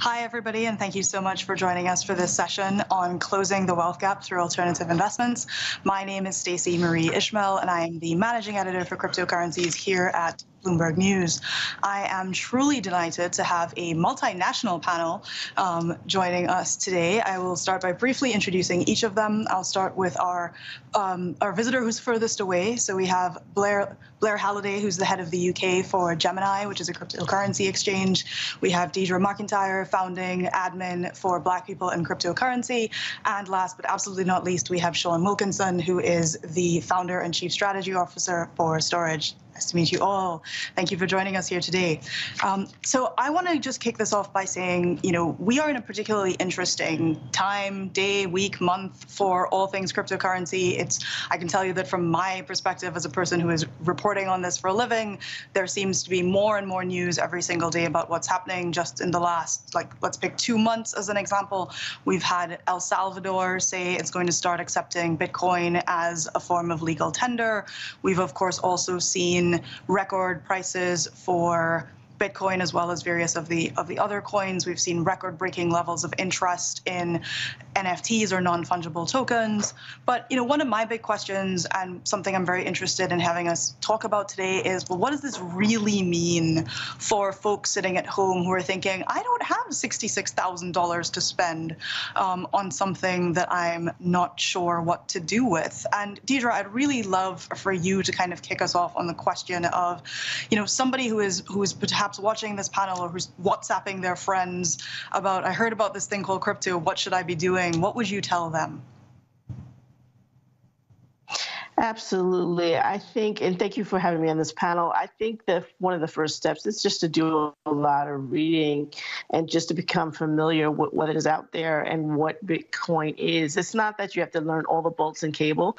Hi, everybody, and thank you so much for joining us for this session on closing the wealth gap through alternative investments. My name is Stacy-Marie Ishmael, and I am the managing editor for cryptocurrencies here at Bloomberg News. I am truly delighted to have a multinational panel joining us today. I will start by briefly introducing each of them. I'll start with our visitor who's furthest away. So we have Blair Halliday, who's the head of the UK for Gemini, which is a cryptocurrency exchange. We have Deidra McIntyre, founding admin for Black people in cryptocurrency. And last but absolutely not least, we have Shawn Wilkinson, who is the founder and chief strategy officer for Storj. Nice to meet you all. Thank you for joining us here today. So I want to just kick this off by saying, we are in a particularly interesting time, day, week, month for all things cryptocurrency. I can tell you that from my perspective as a person who is reporting on this for a living, there seems to be more and more news every single day about what's happening. Just in the last, let's pick 2 months as an example, we've had El Salvador say it's going to start accepting Bitcoin as a form of legal tender. We've, of course, also seen record prices for Bitcoin as well as various of the other coins. We've seen record-breaking levels of interest in NFTs or non-fungible tokens. But one of my big questions and something I'm very interested in having us talk about today is, well, what does this really mean for folks sitting at home who are thinking, I don't have $66,000 to spend on something that I'm not sure what to do with? And Deidra, I'd really love for you to kind of kick us off on the question of, somebody who is perhaps watching this panel or who's WhatsApping their friends about, I heard about this thing called crypto, what should I be doing? What would you tell them? Absolutely. I think, and thank you for having me on this panel. I think that one of the first steps is just to do a lot of reading and just to become familiar with what is out there and what Bitcoin is. It's not that you have to learn all the bolts and cable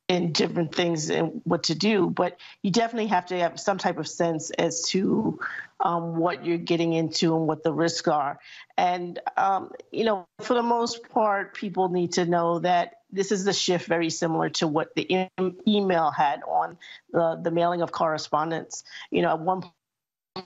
and different things and what to do, but you definitely have to have some type of sense as to what you're getting into and what the risks are. And, for the most part, people need to know that this is the shift very similar to what the email had on the mailing of correspondence. At one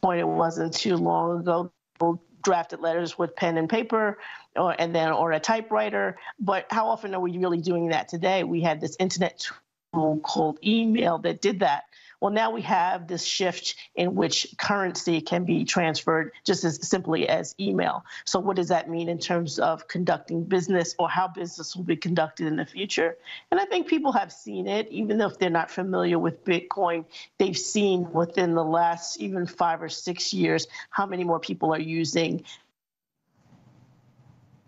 point, it wasn't too long ago, people drafted letters with pen and paper or a typewriter. But how often are we really doing that today? We had this internet tool called email that did that. Well, now we have this shift in which currency can be transferred just as simply as email. So what does that mean in terms of conducting business or how business will be conducted in the future? And I think people have seen it, even though if they're not familiar with Bitcoin, they've seen within the last even 5 or 6 years how many more people are using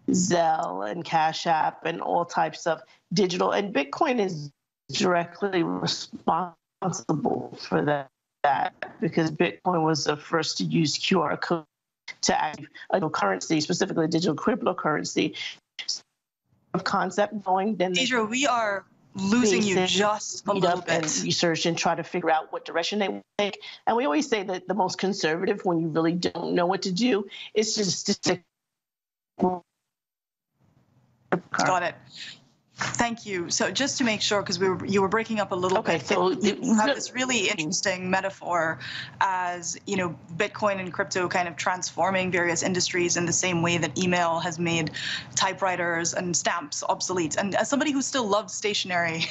Zelle and Cash App and all types of digital. And Bitcoin is directly responsible for that because Bitcoin was the first to use QR code to active currency, specifically digital cryptocurrency. Of concept going, then Deidra, we are losing you just a little bit. And research and try to figure out what direction they will take. And we always say that the most conservative, when you really don't know what to do, is just to stick. Got it. Thank you. So just to make sure, because you were breaking up a little bit. So you have this really interesting metaphor as, Bitcoin and crypto kind of transforming various industries in the same way that email has made typewriters and stamps obsolete. And as somebody who still loves stationery,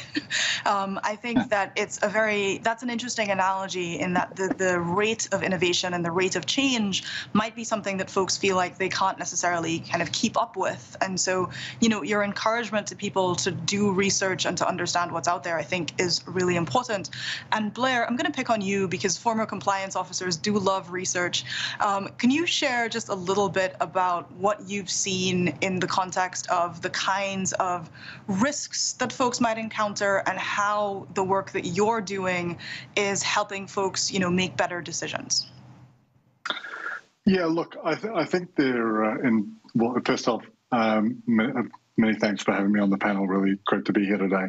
I think that that's an interesting analogy in that the rate of innovation and the rate of change might be something that folks feel like they can't necessarily kind of keep up with. And so, your encouragement to people to do research and to understand what's out there, I think, is really important. And Blair, I'm going to pick on you because former compliance officers do love research. Can you share just a little bit about what you've seen in the context of the kinds of risks that folks might encounter and how the work that you're doing is helping folks, make better decisions? Yeah, look, I think they're first off, many thanks for having me on the panel. Really great to be here today.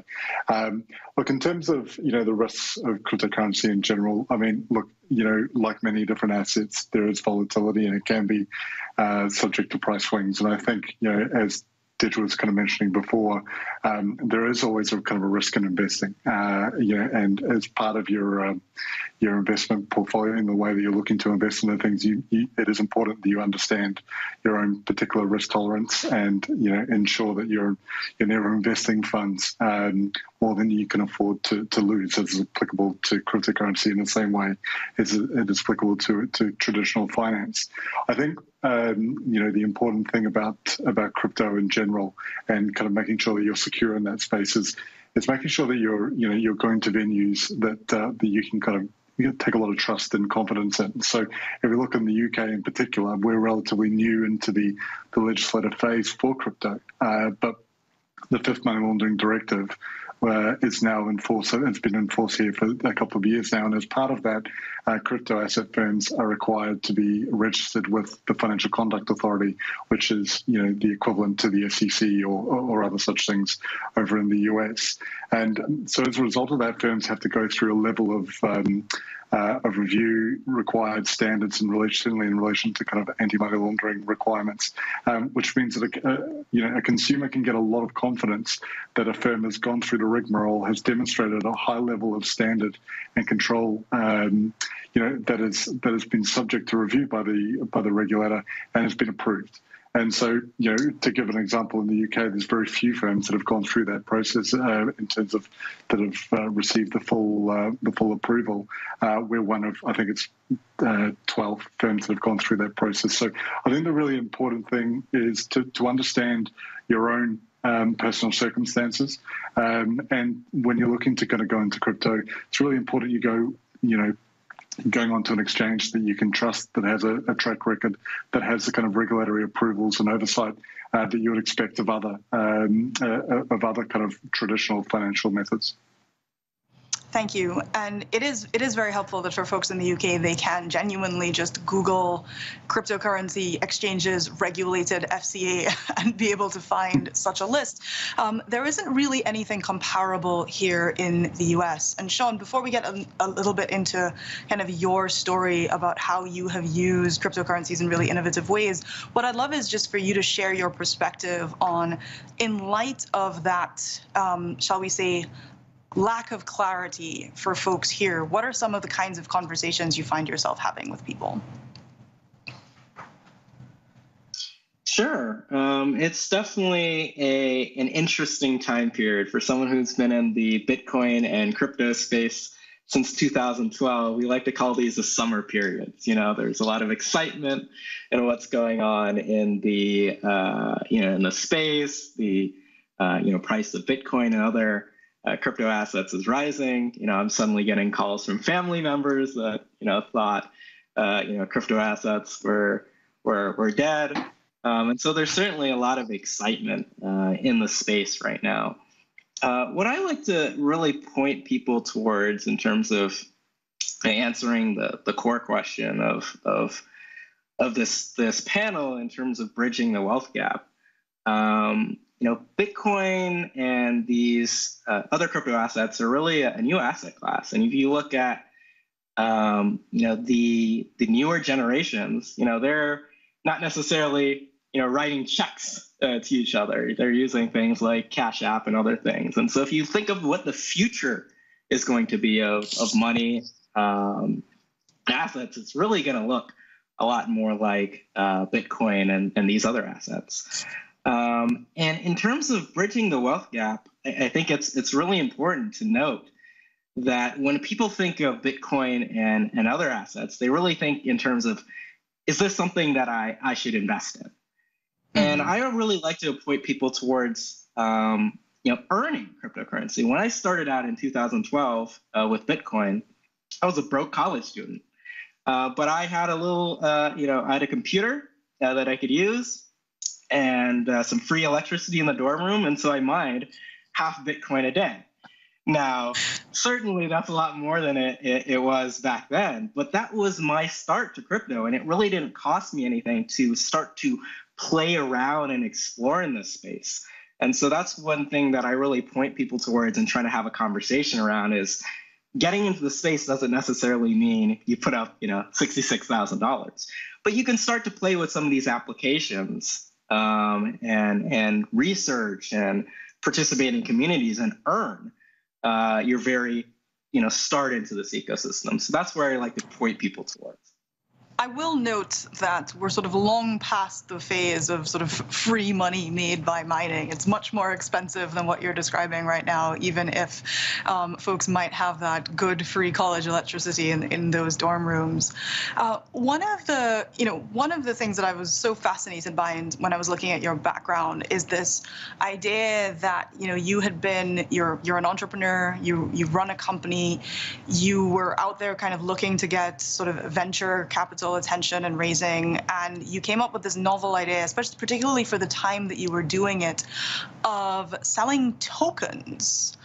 Look, in terms of, the risks of cryptocurrency in general, I mean, look, like many different assets, there is volatility and it can be subject to price swings. And I think, as Deidra was kind of mentioning before, there is always a kind of a risk in investing, and as part of your investment portfolio and the way that you're looking to invest in the things, it is important that you understand your own particular risk tolerance and ensure that you're never investing funds more than you can afford to lose, as is applicable to cryptocurrency in the same way as it is applicable to traditional finance. I think the important thing about crypto in general and kind of making sure that you're secure in that space is making sure that you're going to venues that you can kind of take a lot of trust and confidence in. So if you look in the UK in particular, we're relatively new into the legislative phase for crypto, but the Fifth Money Laundering Directive is now in force. It's been in force here for a couple of years now, and as part of that, crypto asset firms are required to be registered with the Financial Conduct Authority, which is the equivalent to the SEC or other such things over in the US. And so as a result of that, firms have to go through a level of review required standards in relation to kind of anti-money laundering requirements, which means that a consumer can get a lot of confidence that a firm has gone through the rigmarole, has demonstrated a high level of standard and control, that has been subject to review by the regulator and has been approved. And so, to give an example, in the UK, there's very few firms that have gone through that process in terms of that have received the full approval. We're one of, I think it's 12 firms that have gone through that process. So I think the really important thing is to understand your own personal circumstances. And when you're looking to kind of go into crypto, it's really important you go, going onto an exchange that you can trust, that has a track record, that has the kind of regulatory approvals and oversight that you would expect of other kind of traditional financial methods. Thank you. And it is very helpful that for folks in the UK, they can genuinely just Google cryptocurrency exchanges regulated FCA and be able to find such a list. There isn't really anything comparable here in the US. And Shawn, before we get a little bit into kind of your story about how you have used cryptocurrencies in really innovative ways, what I'd love is just for you to share your perspective on, in light of that, shall we say, lack of clarity for folks here, what are some of the kinds of conversations you find yourself having with people? Sure. It's definitely an interesting time period for someone who's been in the Bitcoin and crypto space since 2012. We like to call these the summer periods. There's a lot of excitement in what's going on in the in the space. The price of Bitcoin and other crypto assets is rising. I'm suddenly getting calls from family members that thought crypto assets were dead, and so there's certainly a lot of excitement in the space right now. What I like to really point people towards in terms of answering the core question of this panel in terms of bridging the wealth gap. Bitcoin and these other crypto assets are really a new asset class. And if you look at, the newer generations, they're not necessarily, writing checks to each other. They're using things like Cash App and other things. And so if you think of what the future is going to be of money assets, it's really going to look a lot more like Bitcoin and these other assets. And in terms of bridging the wealth gap, I think it's really important to note that when people think of Bitcoin and other assets, they really think in terms of, is this something that I should invest in? And I don't really like to point people towards, earning cryptocurrency. When I started out in 2012 with Bitcoin, I was a broke college student, but I had a little, I had a computer that I could use, and some free electricity in the dorm room. And so I mined half Bitcoin a day. Now, certainly that's a lot more than it was back then, but that was my start to crypto. And it really didn't cost me anything to start to play around and explore in this space. And so that's one thing that I really point people towards and try to have a conversation around is getting into the space doesn't necessarily mean you put up, $66,000, but you can start to play with some of these applications and research and participate in communities and earn your very start into this ecosystem. So that's where I like to point people towards. I will note that we're sort of long past the phase of sort of free money made by mining. It's much more expensive than what you're describing right now, even if folks might have that good free college electricity in those dorm rooms. One of the things that I was so fascinated by when I was looking at your background is this idea that you're an entrepreneur, you run a company, you were out there kind of looking to get sort of venture capital attention and raising, and you came up with this novel idea, especially particularly for the time that you were doing it, of selling tokens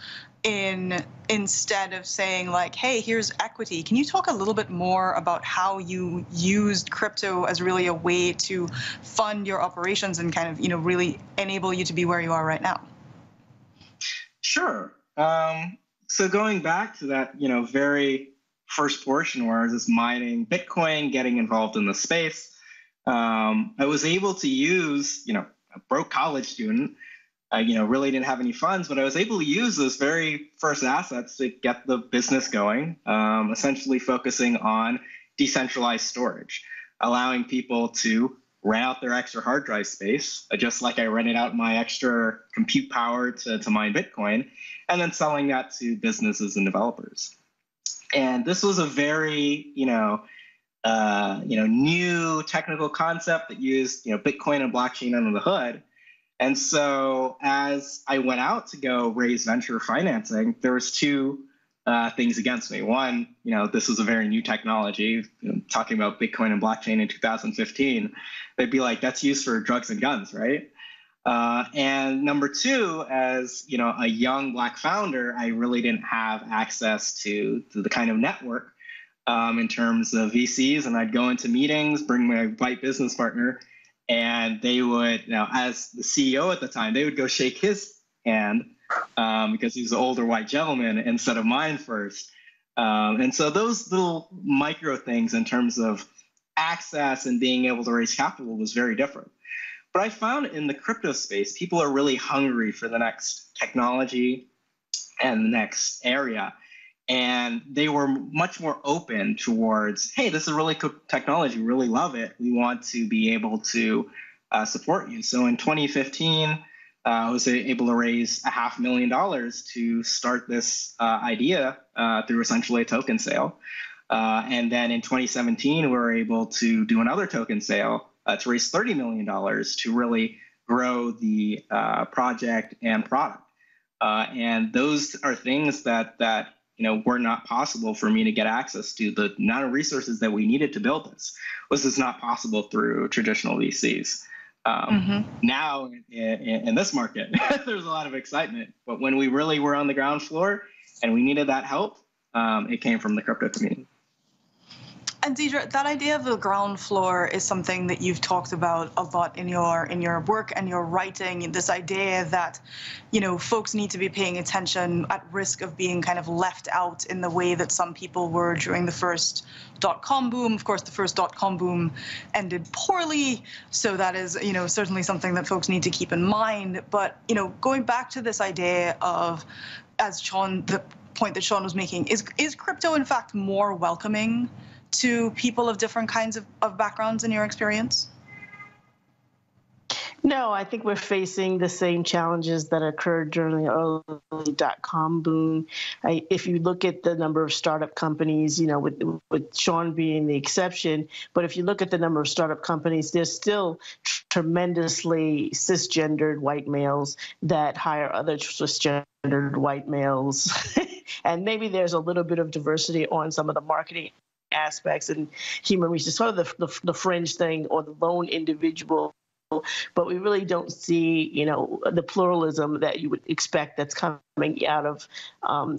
instead of saying like, hey, here's equity. Can you talk a little bit more about how you used crypto as really a way to fund your operations and kind of really enable you to be where you are right now? Sure. So going back to that very first portion where I was just mining Bitcoin, getting involved in the space, I was able to use, a broke college student, really didn't have any funds, but I was able to use those very first assets to get the business going, essentially focusing on decentralized storage, allowing people to rent out their extra hard drive space, just like I rented out my extra compute power to mine Bitcoin, and then selling that to businesses and developers. And this was a very, new technical concept that used, Bitcoin and blockchain under the hood. And so as I went out to go raise venture financing, there was two things against me. One, this was a very new technology. Talking about Bitcoin and blockchain in 2015, they'd be like, that's used for drugs and guns, right? And number two, as a young Black founder, I really didn't have access to the kind of network in terms of VCs. And I'd go into meetings, bring my white business partner, and they would, as the CEO at the time, they would go shake his hand because he was an older white gentleman instead of mine first. And so those little micro things in terms of access and being able to raise capital was very different. But I found in the crypto space, people are really hungry for the next technology and the next area. And they were much more open towards, hey, this is a really cool technology. We really love it. We want to be able to support you. So in 2015, I was able to raise $500,000 to start this idea through essentially a token sale. And then in 2017, we were able to do another token sale to raise $30 million to really grow the project and product. And those are things that were not possible for me to get access to. The amount of resources that we needed to build this was just not possible through traditional VCs. Now in this market, there's a lot of excitement. But when we really were on the ground floor and we needed that help, it came from the crypto community. And Deidra, that idea of the ground floor is something that you've talked about a lot in your work and your writing. This idea that, folks need to be paying attention at risk of being kind of left out in the way that some people were during the first .com boom. Of course, the first .com boom ended poorly, so that is, certainly something that folks need to keep in mind. But, going back to this idea of, as Shawn, the point that Shawn was making, is crypto in fact more welcoming to people of different kinds of backgrounds in your experience? No, I think we're facing the same challenges that occurred during the early .com boom. If you look at the number of startup companies, with Shawn being the exception, but if you look at the number of startup companies, there's still tremendously cisgendered white males that hire other cisgendered white males. And maybe there's a little bit of diversity on some of the marketing aspects and human resources, sort of the fringe thing or the lone individual, but we really don't see, the pluralism that you would expect that's coming out of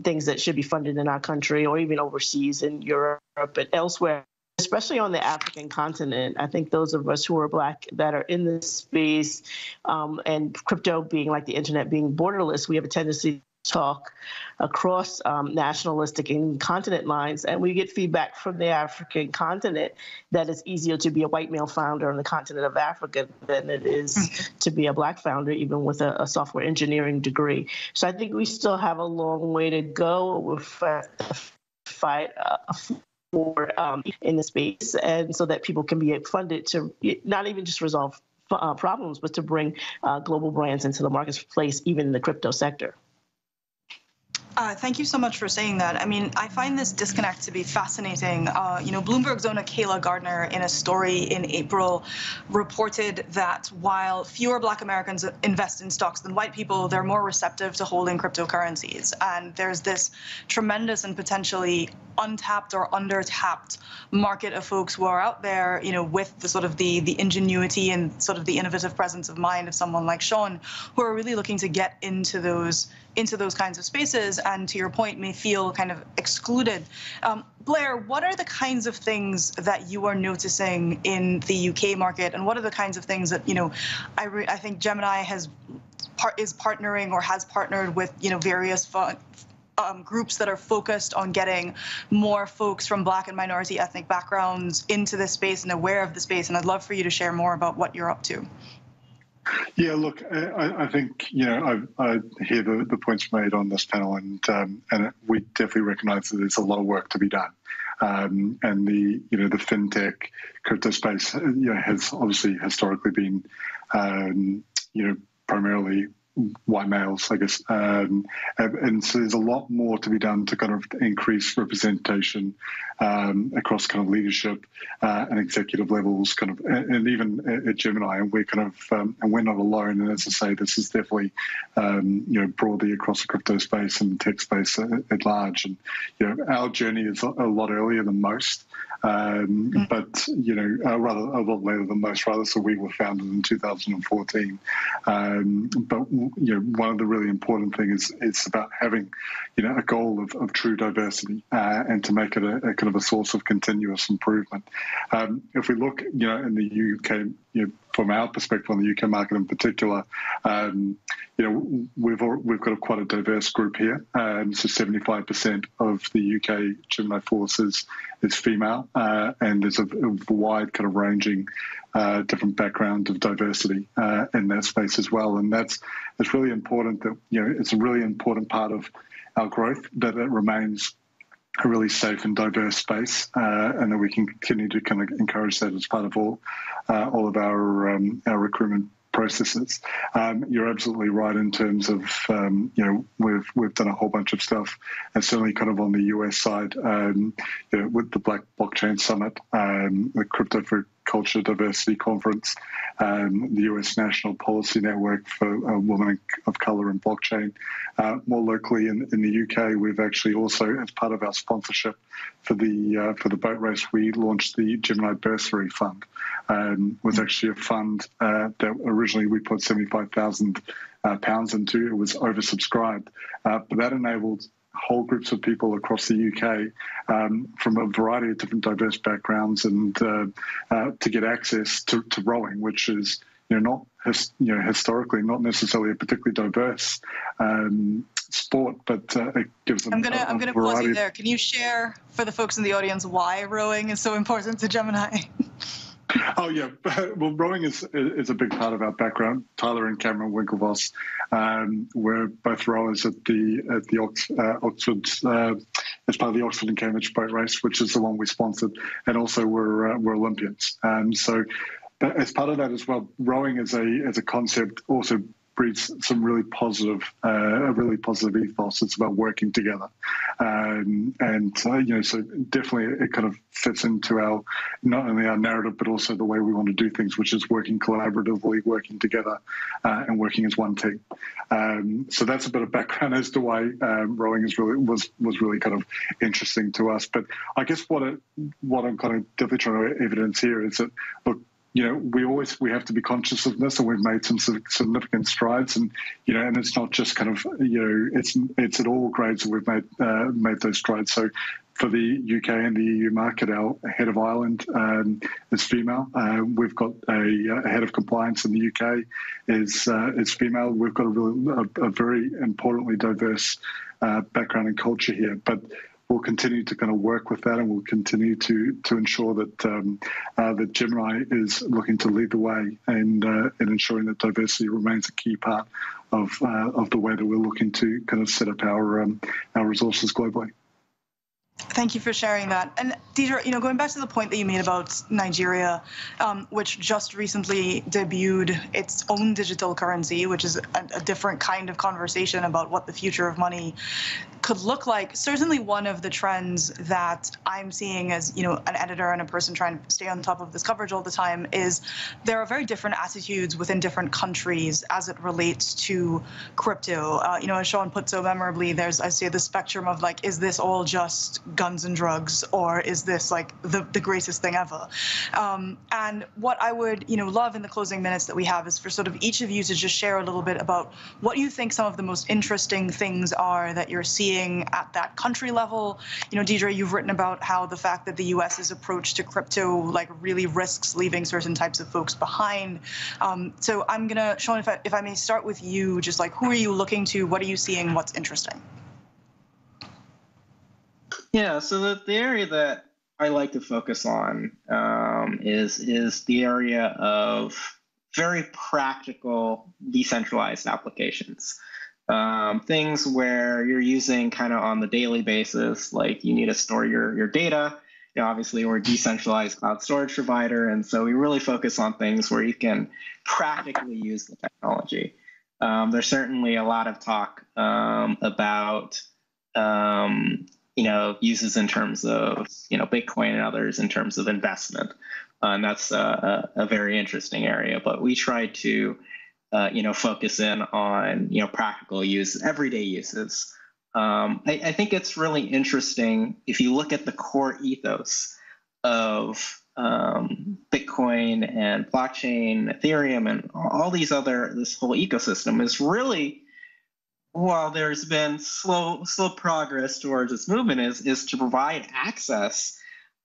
things that should be funded in our country or even overseas in Europe and elsewhere, especially on the African continent. I think those of us who are Black that are in this space and crypto being like the internet being borderless, we have a tendency talk across nationalistic and continent lines, and we get feedback from the African continent that it's easier to be a white male founder on the continent of Africa than it is to be a Black founder, even with a software engineering degree. So I think we still have a long way to go with fight for in the space, and so that people can be funded to not even just resolve problems, but to bring global brands into the marketplace, even in the crypto sector. Thank you so much for saying that. I mean, I find this disconnect to be fascinating. Bloomberg's own Kayla Gardner, in a story in April, reported that while fewer Black Americans invest in stocks than white people, they're more receptive to holding cryptocurrencies. And there's this tremendous and potentially untapped or under-tapped market of folks who are out there, with the sort of the ingenuity and sort of the innovative presence of mind of someone like Shawn, who are really looking to get into those kinds of spaces, and to your point, may feel kind of excluded. Blair, what are the kinds of things that you are noticing in the UK market, and what are the kinds of things that I think Gemini is partnering or has partnered with various groups that are focused on getting more folks from Black and minority ethnic backgrounds into this space and aware of the space, and I'd love for you to share more about what you're up to. Yeah, look, I think I hear the points made on this panel, and we definitely recognise that there's a lot of work to be done, and the fintech crypto space has obviously historically been primarily white males, I guess, and so there's a lot more to be done to kind of increase representation across kind of leadership and executive levels, kind of, and even at Gemini, and we're kind of, and we're not alone. And as I say, this is definitely, broadly across the crypto space and tech space at large. And our journey is a lot earlier than most. But rather a lot later than most, rather. So we were founded in 2014. But one of the really important things is about having a goal of true diversity and to make it a kind of a source of continuous improvement. If we look, in the UK, from our perspective on the UK market in particular, we've got quite a diverse group here. So 75% of the UK Gemini force is female, and there's a wide kind of ranging different background of diversity in that space as well. And it's really important that it's a really important part of our growth that it remains a really safe and diverse space, and that we can continue to kind of encourage that as part of all of our recruitment processes. You're absolutely right in terms of we've done a whole bunch of stuff, and certainly kind of on the US side with the Black Blockchain Summit, the Crypto for Culture Diversity Conference, the US National Policy Network for Women of Color in Blockchain. More locally in the UK, we've actually also, as part of our sponsorship for the boat race, we launched the Gemini Bursary Fund. Was actually a fund that originally we put £75,000 into. It was oversubscribed, but that enabled whole groups of people across the UK from a variety of different diverse backgrounds and to get access to rowing, which is not historically not necessarily a particularly diverse sport, but it gives them. I'm gonna pause you there. Can you share for the folks in the audience why rowing is so important to Gemini? Oh yeah, well, rowing is a big part of our background. Tyler and Cameron Winklevoss were both rowers at the Oxford as part of the Oxford and Cambridge boat race, which is the one we sponsored, and also we're Olympians. So, but as part of that as well, rowing as a concept also breeds some really positive, a really positive ethos. It's about working together, so definitely it kind of fits into our not only our narrative but also the way we want to do things, which is working collaboratively, working together, and working as one team. So that's a bit of background as to why rowing was really kind of interesting to us. But I guess what I'm kind of definitely trying to evidence here is that look, we have to be conscious of this, and we've made some significant strides, and and it's not just kind of it's at all grades that we've made those strides. So for the UK and the EU market, our head of Ireland is female. We've got a head of compliance in the UK is female. We've got a very importantly diverse background and culture here, but we'll continue to kind of work with that, and we'll continue to ensure that that Gemini is looking to lead the way and ensuring that diversity remains a key part of the way that we're looking to kind of set up our resources globally. Thank you for sharing that. And Deidra, going back to the point that you made about Nigeria, which just recently debuted its own digital currency, which is a different kind of conversation about what the future of money could look like. Certainly one of the trends that I'm seeing as, an editor and a person trying to stay on top of this coverage all the time is there are very different attitudes within different countries as it relates to crypto. As Shawn put so memorably, there's, I say, the spectrum of like, is this all just guns and drugs, or is this like the greatest thing ever? And what I would, love in the closing minutes that we have is for sort of each of you to just share a little bit about what you think some of the most interesting things are that you're seeing at that country level. Deidra, you've written about how the fact that the US's approach to crypto like really risks leaving certain types of folks behind. So I'm gonna, Shawn, if I may start with you, just like who are you looking to? What are you seeing? What's interesting? Yeah, so the area that I like to focus on is the area of very practical decentralized applications. Things where you're using kind of on the daily basis, like you need to store your data. Obviously, we're a decentralized cloud storage provider, and so we really focus on things where you can practically use the technology. There's certainly a lot of talk about uses in terms of Bitcoin and others in terms of investment, and that's a very interesting area. But we try to focus in on practical use, everyday uses. I think it's really interesting if you look at the core ethos of Bitcoin and blockchain, Ethereum, and all these this whole ecosystem is really, while there's been slow progress towards this movement, is to provide access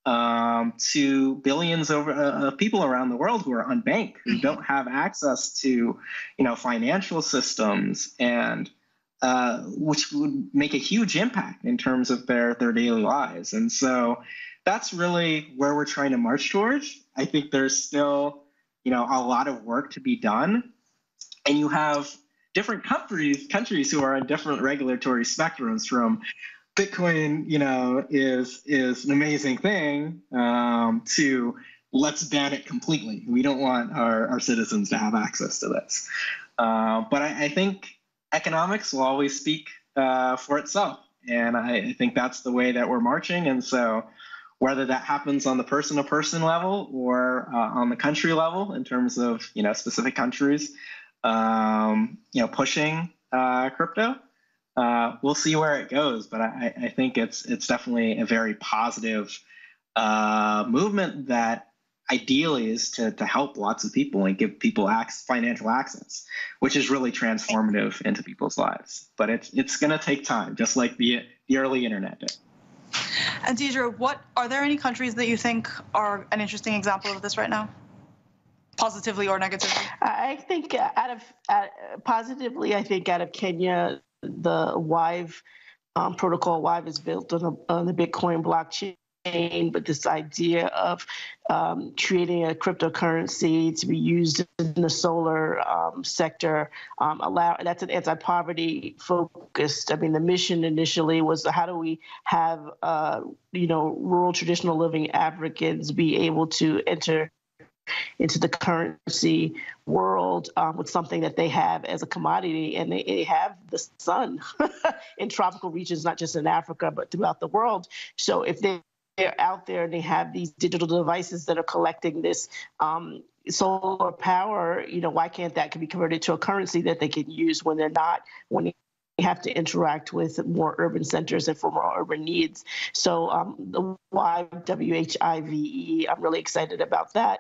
to billions of people around the world who are unbanked, who don't have access to, financial systems, and which would make a huge impact in terms of their daily lives. And so that's really where we're trying to march towards. I think there's still, a lot of work to be done, and you have different countries who are on different regulatory spectrums. From Bitcoin, is an amazing thing, to let's ban it completely. We don't want our citizens to have access to this. But I think economics will always speak for itself. And I think that's the way that we're marching. And so whether that happens on the person-to-person level or on the country level in terms of, specific countries, pushing crypto, we'll see where it goes. But I think it's definitely a very positive movement that ideally is to help lots of people and give people financial access, which is really transformative into people's lives. But it's going to take time, just like the early internet did. And Deidra, are there any countries that you think are an interesting example of this right now? Positively or negatively? I think positively, I think out of Kenya, the Wive protocol. Wive is built on the Bitcoin blockchain, but this idea of creating a cryptocurrency to be used in the solar sector, that's an anti-poverty focused. I mean, the mission initially was how do we have rural traditional living Africans be able to enter into the currency world with something that they have as a commodity, and they have the sun in tropical regions, not just in Africa, but throughout the world. So if they're out there and they have these digital devices that are collecting this solar power, why can't that be converted to a currency that they can use when they have to interact with more urban centers and for more urban needs? So the WHIVE, WHIVE, I'm really excited about that.